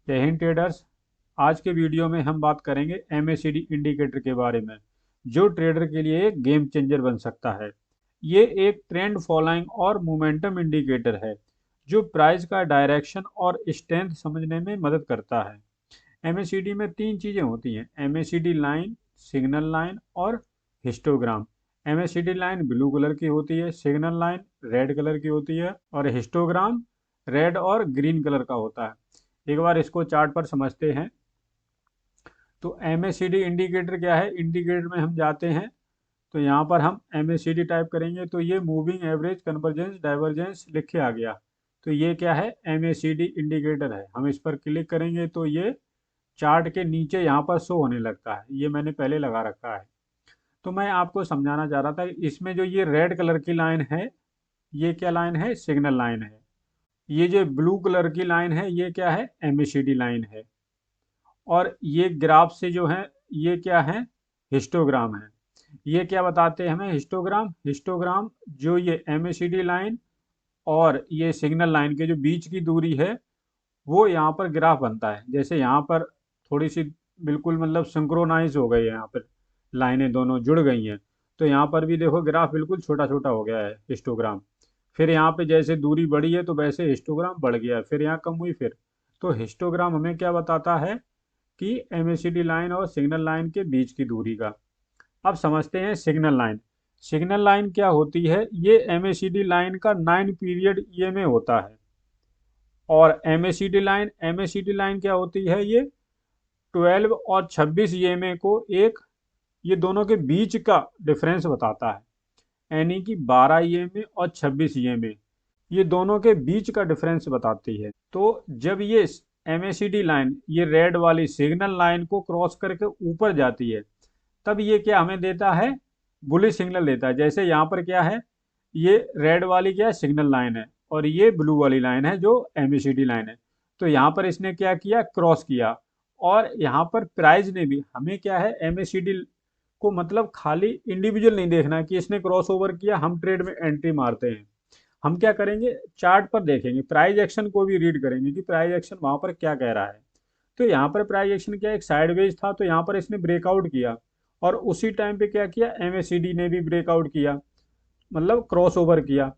जय हिंद ट्रेडर्स। आज के वीडियो में हम बात करेंगे एमएसीडी इंडिकेटर के बारे में, जो ट्रेडर के लिए एक गेम चेंजर बन सकता है। ये एक ट्रेंड फॉलोइंग और मोमेंटम इंडिकेटर है जो प्राइस का डायरेक्शन और स्ट्रेंथ समझने में मदद करता है। एमएसीडी में तीन चीज़ें होती हैं: एमएसीडी लाइन, सिग्नल लाइन और histogram. MACD line blue colour की होती है, सिग्नल लाइन रेड कलर की होती है और हिस्टोग्राम रेड और ग्रीन कलर का होता है। एक बार इसको चार्ट पर समझते हैं। तो एमएसीडी इंडिकेटर क्या है? इंडिकेटर में हम जाते हैं तो यहाँ पर हम एमएसीडी टाइप करेंगे तो ये मूविंग एवरेज कन्वर्जेंस डाइवर्जेंस लिख के आ गया। तो ये क्या है? एमएसीडी इंडिकेटर है। हम इस पर क्लिक करेंगे तो ये चार्ट के नीचे यहाँ पर शो होने लगता है। ये मैंने पहले लगा रखा है। तो मैं आपको समझाना चाह रहा था कि इसमें जो ये रेड कलर की लाइन है, ये क्या लाइन है? सिग्नल लाइन है। ये जो ब्लू कलर की लाइन है, ये क्या है? एमएसीडी लाइन है। और ये ग्राफ से जो है, ये क्या है? हिस्टोग्राम है। ये क्या बताते हैं हमें? हिस्टोग्राम। हिस्टोग्राम जो ये एमएसीडी लाइन और ये सिग्नल लाइन के जो बीच की दूरी है, वो यहाँ पर ग्राफ बनता है। जैसे यहाँ पर थोड़ी सी बिल्कुल मतलब सिंक्रोनाइज हो गई है, यहाँ पर लाइनें दोनों जुड़ गई हैं। तो यहाँ पर भी देखो ग्राफ बिल्कुल छोटा छोटा हो गया है हिस्टोग्राम। फिर यहाँ पे जैसे दूरी बढ़ी है तो वैसे हिस्टोग्राम बढ़ गया, फिर यहाँ कम हुई फिर। तो हिस्टोग्राम हमें क्या बताता है? कि एमएसीडी लाइन और सिग्नल लाइन के बीच की दूरी का। अब समझते हैं सिग्नल लाइन। सिग्नल लाइन क्या होती है? ये एमएसीडी लाइन का 9 पीरियड ईएमए होता है। और एमएसीडी लाइन क्या होती है? ये 12 और 26 ईएमए को एक, ये दोनों के बीच का डिफरेंस बताता है। यानी कि 12 ईएमए और 26 ईएमए, ये दोनों के बीच का डिफरेंस बताती है। तो जब ये एमएसीडी लाइन ये रेड वाली सिग्नल लाइन को क्रॉस करके ऊपर जाती है, तब ये क्या हमें देता है? बुलिश सिग्नल देता है। जैसे यहाँ पर क्या है? ये रेड वाली क्या है? सिग्नल लाइन है और ये ब्लू वाली लाइन है जो एमएसीडी लाइन है। तो यहाँ पर इसने क्या किया? क्रॉस किया। और यहाँ पर प्राइस ने भी हमें क्या है? एमएसीडी को मतलब खाली इंडिविजुअल नहीं देखना कि इसने क्रॉस ओवर किया हम ट्रेड में एंट्री मारते हैं। हम क्या करेंगे? चार्ट पर देखेंगे, प्राइस एक्शन को भी रीड करेंगे कि प्राइस एक्शन वहां पर क्या कह रहा है। तो यहाँ पर प्राइस एक्शन क्या? एक साइडवेज था, तो यहाँ पर इसने ब्रेकआउट किया और उसी टाइम पे क्या किया? एमएसीडी ने भी ब्रेकआउट किया, मतलब क्रॉस ओवर किया।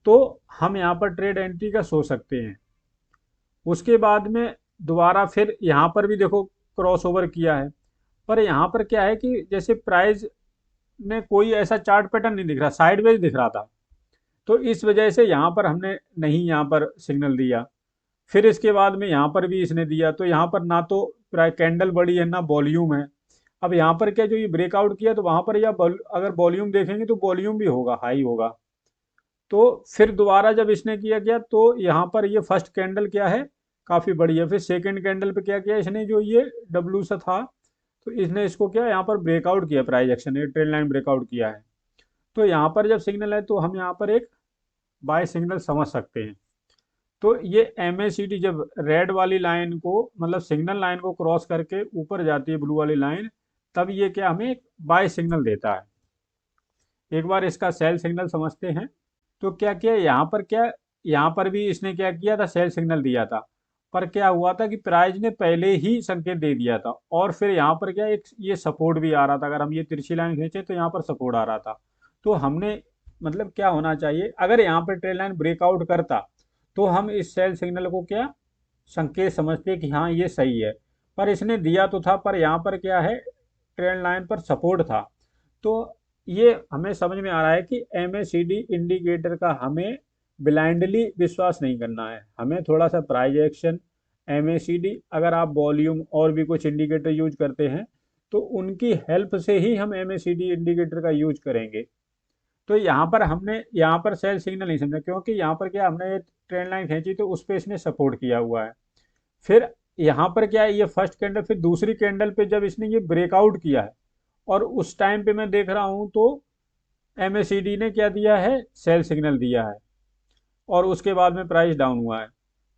तो हम यहाँ पर ट्रेड एंट्री का सोच सकते हैं। उसके बाद में दोबारा फिर यहाँ पर भी देखो क्रॉस ओवर किया है। पर यहाँ पर क्या है कि जैसे प्राइस में कोई ऐसा चार्ट पैटर्न नहीं दिख रहा, साइडवेज दिख रहा था। तो इस वजह से यहाँ पर हमने नहीं यहाँ पर सिग्नल दिया। फिर इसके बाद में यहाँ पर भी इसने दिया, तो यहाँ पर ना तो प्राइस कैंडल बड़ी है ना वॉल्यूम है। अब यहाँ पर क्या, जो ये ब्रेकआउट किया तो वहां पर या अगर वॉल्यूम देखेंगे तो वॉल्यूम भी होगा, हाई होगा। तो फिर दोबारा जब इसने किया गया तो यहाँ पर ये फर्स्ट कैंडल क्या है? काफी बड़ी है। फिर सेकंड कैंडल पे क्या किया इसने? जो ये डब्ल्यू सा था, तो इसने इसको क्या यहाँ पर ब्रेकआउट किया, प्राइस एक्शन ये ट्रेंड लाइन ब्रेकआउट किया है। तो यहाँ पर जब सिग्नल है तो हम यहाँ पर एक बाय सिग्नल समझ सकते हैं। तो ये एमएसीडी जब रेड वाली लाइन को मतलब सिग्नल लाइन को क्रॉस करके ऊपर जाती है ब्लू वाली लाइन, तब ये क्या हमें एक बाय सिग्नल देता है। एक बार इसका सेल सिग्नल समझते हैं। तो क्या किया यहाँ पर? क्या यहाँ पर भी इसने क्या किया था? सेल सिग्नल दिया था। पर क्या हुआ था कि प्राइस ने पहले ही संकेत दे दिया था और फिर यहाँ पर क्या एक ये सपोर्ट भी आ रहा था। अगर हम ये तिरछी लाइन खींचे तो यहाँ पर सपोर्ट आ रहा था। तो हमने मतलब क्या होना चाहिए, अगर यहाँ पर ट्रेड लाइन ब्रेकआउट करता तो हम इस सेल सिग्नल को क्या संकेत समझते कि हाँ ये सही है। पर इसने दिया तो था, पर यहाँ पर क्या है? ट्रेंड लाइन पर सपोर्ट था। तो ये हमें समझ में आ रहा है कि एमएसीडी इंडिकेटर का हमें ब्लाइंडली विश्वास नहीं करना है। हमें थोड़ा सा प्राइस एक्शन, एमएसीडी, अगर आप वॉल्यूम और भी कुछ इंडिकेटर यूज करते हैं तो उनकी हेल्प से ही हम एमएसीडी इंडिकेटर का यूज करेंगे। तो यहाँ पर हमने यहाँ पर सेल सिग्नल नहीं समझा, क्योंकि यहाँ पर क्या हमने ये ट्रेंड लाइन खींची तो उस पर इसने सपोर्ट किया हुआ है। फिर यहाँ पर क्या है? ये फर्स्ट कैंडल, फिर दूसरी कैंडल पे जब इसने ये ब्रेकआउट किया है और उस टाइम पे मैं देख रहा हूँ तो एमएसीडी ने क्या दिया है? सेल सिग्नल दिया है और उसके बाद में प्राइस डाउन हुआ है।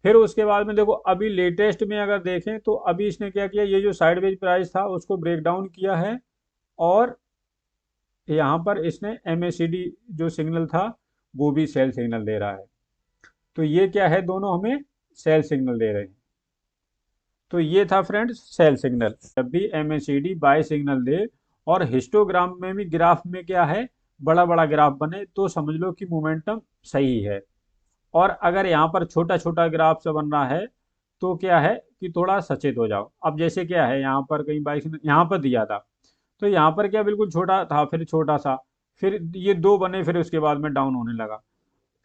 फिर उसके बाद में देखो अभी लेटेस्ट में अगर देखें तो अभी इसने क्या किया? ये जो साइडवेज प्राइस था उसको ब्रेक डाउन किया है और यहाँ पर इसने एमएसीडी जो सिग्नल था वो भी सेल सिग्नल दे रहा है। तो ये क्या है? दोनों हमें सेल सिग्नल दे रहे हैं। तो ये था फ्रेंड्स सेल सिग्नल। जब भी एमएसीडी बाय सिग्नल दे और हिस्टोग्राम में भी ग्राफ में क्या है, बड़ा बड़ा ग्राफ बने, तो समझ लो कि मोमेंटम सही है। और अगर यहाँ पर छोटा छोटा ग्राफ से बन रहा है तो क्या है कि थोड़ा सचेत हो जाओ। अब जैसे क्या है, यहाँ पर कहीं बाइक यहाँ पर दिया था, तो यहाँ पर क्या बिल्कुल छोटा था, फिर छोटा सा, फिर ये दो बने, फिर उसके बाद में डाउन होने लगा।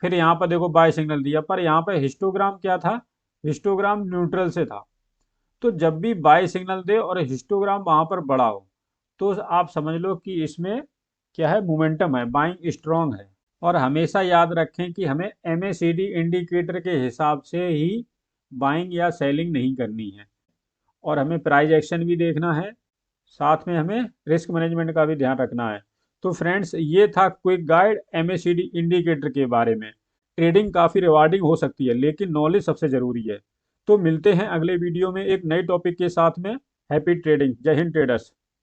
फिर यहाँ पर देखो बाय सिग्नल दिया, पर यहाँ पर हिस्टोग्राम क्या था, हिस्टोग्राम न्यूट्रल से था। तो जब भी बाय सिग्नल दे और हिस्टोग्राम वहां पर बड़ा हो, तो आप समझ लो कि इसमें क्या है, मोमेंटम है, बाइंग स्ट्रांग है। और हमेशा याद रखें कि हमें एमएसीडी इंडिकेटर के हिसाब से ही बाइंग या सेलिंग नहीं करनी है, और हमें प्राइस एक्शन भी देखना है, साथ में हमें रिस्क मैनेजमेंट का भी ध्यान रखना है। तो फ्रेंड्स, ये था क्विक गाइड एमएसीडी इंडिकेटर के बारे में। ट्रेडिंग काफ़ी रिवार्डिंग हो सकती है, लेकिन नॉलेज सबसे ज़रूरी है। तो मिलते हैं अगले वीडियो में एक नए टॉपिक के साथ में। Happy trading. जय हिंद ट्रेडर्स।